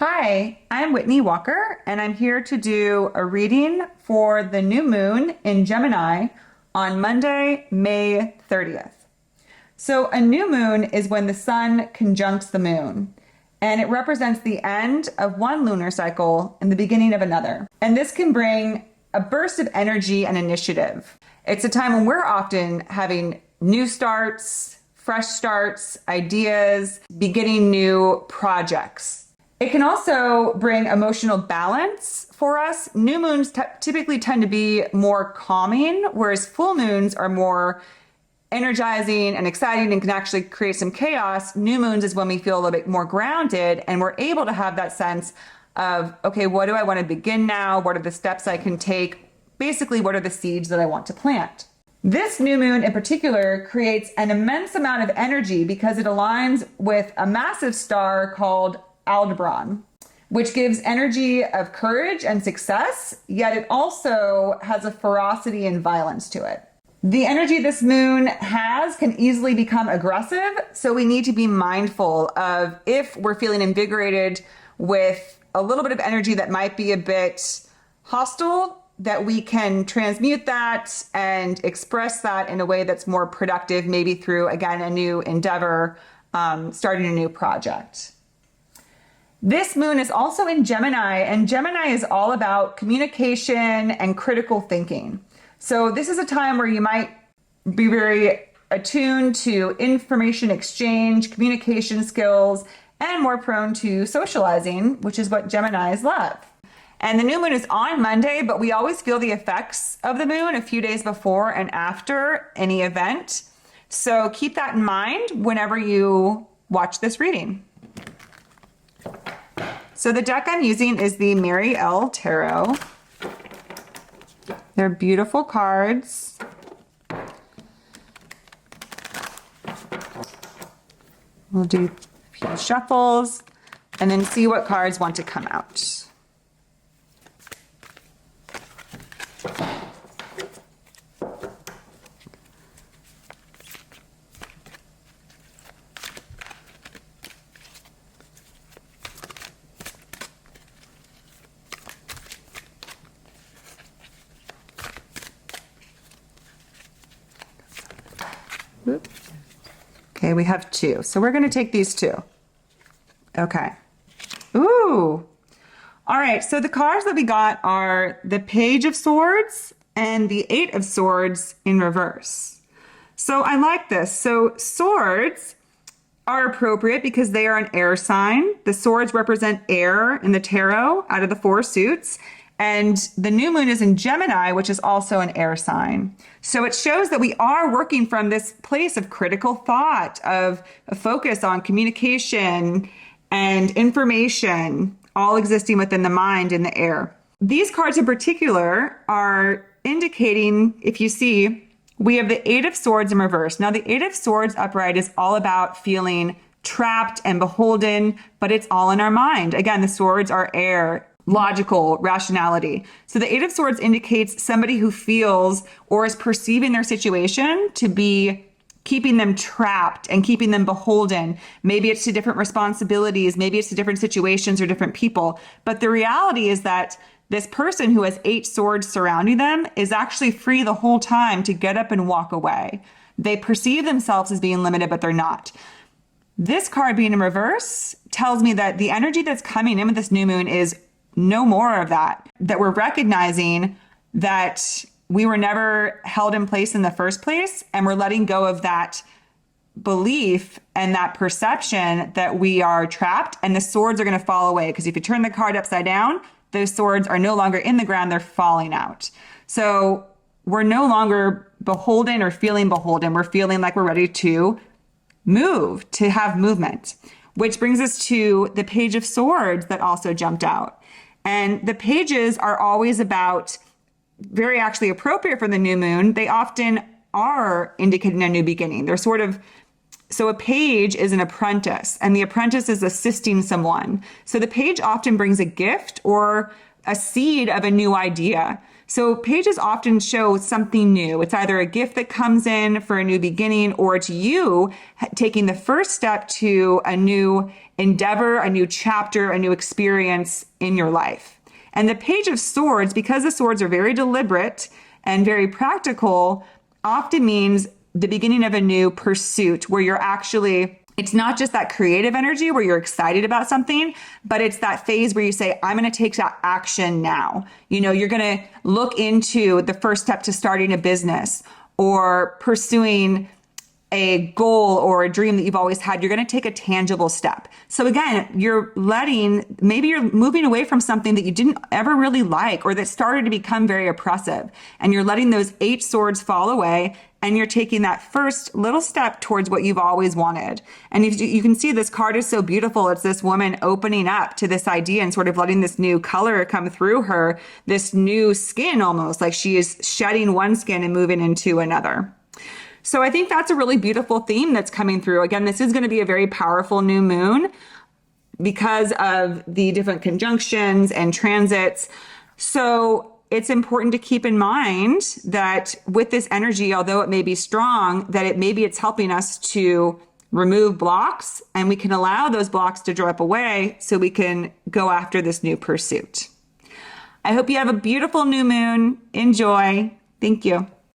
Hi, I'm Whitney Walker, and I'm here to do a reading for the new moon in Gemini on Monday, May 30th. So, a new moon is when the sun conjuncts the moon, and it represents the end of one lunar cycle and the beginning of another. And this can bring a burst of energy and initiative. It's a time when we're often having new starts, fresh starts, ideas, beginning new projects. It can also bring emotional balance for us. New moons typically tend to be more calming, whereas full moons are more energizing and exciting and can actually create some chaos. New moons is when we feel a little bit more grounded and we're able to have that sense of, okay, what do I want to begin now? What are the steps I can take? Basically, what are the seeds that I want to plant? This new moon in particular creates an immense amount of energy because it aligns with a massive star called Aldebaran, which gives energy of courage and success, yet it also has a ferocity and violence to it. The energy this moon has can easily become aggressive, so we need to be mindful of if we're feeling invigorated with a little bit of energy that might be a bit hostile, that we can transmute that and express that in a way that's more productive, maybe through, again, a new endeavor, starting a new project. This moon is also in Gemini, and Gemini is all about communication and critical thinking. So this is a time where you might be very attuned to information exchange, communication skills, and more prone to socializing, which is what Geminis love. And the new moon is on Monday, but we always feel the effects of the moon a few days before and after any event. So keep that in mind whenever you watch this reading. So the deck I'm using is the Mary L. Tarot. They're beautiful cards. We'll do a few shuffles and then see what cards want to come out. Okay, we have two. So we're going to take these two. Okay. Ooh. All right. So the cards that we got are the Page of Swords and the Eight of Swords in reverse. So I like this. So swords are appropriate because they are an air sign. The swords represent air in the tarot out of the four suits. And the new moon is in Gemini, which is also an air sign. So it shows that we are working from this place of critical thought, of a focus on communication and information, all existing within the mind in the air. These cards in particular are indicating, if you see, we have the Eight of Swords in reverse. Now, the Eight of Swords upright is all about feeling trapped and beholden, but it's all in our mind. Again, the swords are air. Logical rationality. So the Eight of Swords indicates somebody who feels or is perceiving their situation to be keeping them trapped and keeping them beholden. Maybe it's to different responsibilities, maybe it's to different situations or different people. But the reality is that this person who has eight swords surrounding them is actually free the whole time to get up and walk away. They perceive themselves as being limited, but they're not. This card being in reverse tells me that the energy that's coming in with this new moon is no more of that, that we're recognizing that we were never held in place in the first place, and we're letting go of that belief and that perception that we are trapped and the swords are going to fall away. Because if you turn the card upside down, those swords are no longer in the ground, they're falling out. So we're no longer beholden or feeling beholden. We're feeling like we're ready to move, to have movement, which brings us to the Page of Swords that also jumped out. And the pages are always about, very actually appropriate for the new moon. They often are indicating a new beginning. They're sort of, so a page is an apprentice, and the apprentice is assisting someone. So the page often brings a gift or a seed of a new idea. So pages often show something new. It's either a gift that comes in for a new beginning, or it's you taking the first step to a new endeavor, a new chapter, a new experience in your life. And the Page of Swords, because the swords are very deliberate and very practical, often means the beginning of a new pursuit where you're actually, it's not just that creative energy where you're excited about something, but it's that phase where you say, I'm going to take that action now. You know, you're going to look into the first step to starting a business or pursuing a goal or a dream that you've always had. You're going to take a tangible step. So again, maybe you're moving away from something that you didn't ever really like, or that started to become very oppressive, and you're letting those 8 swords fall away, and you're taking that first little step towards what you've always wanted. And you can see this card is so beautiful. It's this woman opening up to this idea and sort of letting this new color come through her, this new skin, almost like she is shedding one skin and moving into another. So I think that's a really beautiful theme that's coming through. Again, this is going to be a very powerful new moon because of the different conjunctions and transits. So it's important to keep in mind that with this energy, although it may be strong, that it's helping us to remove blocks, and we can allow those blocks to drop away so we can go after this new pursuit. I hope you have a beautiful new moon. Enjoy. Thank you.